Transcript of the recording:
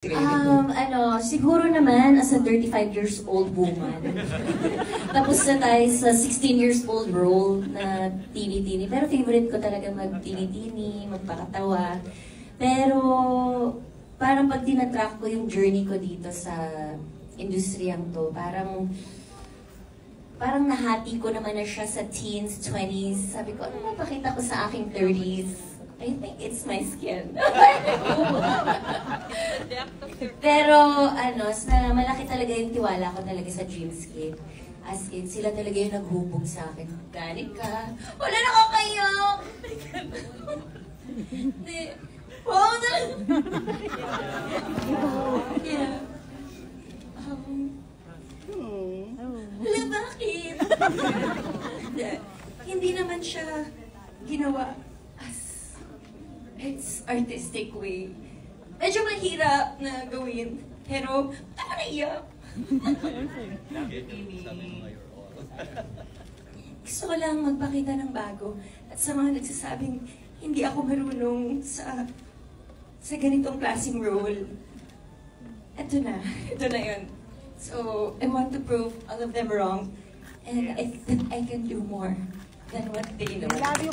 Siguro naman as a 35 years old woman. Tapos na tayo sa 16 years old role na tini-tini. Pero favorite ko talaga mag-tini-tini, magpakatawa. Pero parang pag tinatrack ko yung journey ko dito sa industriyang to, parang nahati ko naman na siya sa teens, 20s. Sabi ko, ano mapakita ko sa aking 30s? I think it's my skin. Pero malaki talaga yung tiwala ko talaga sa Dreamscape. As in, sila talaga yung naghubog sa akin. Galing ka. Wala na ako kayo! Hindi. Oo na! Yeah. Wala, bakit? Hindi naman siya ginawa as it's artistic way. Medyo mahirap na gawin, pero ako naiyak. Gusto ko lang magpakita ng bago at sa mga nagsasabing hindi ako marunong sa ganitong klaseng role. Ito na yun. So, I want to prove all of them wrong and I can do more than what they know. Love you!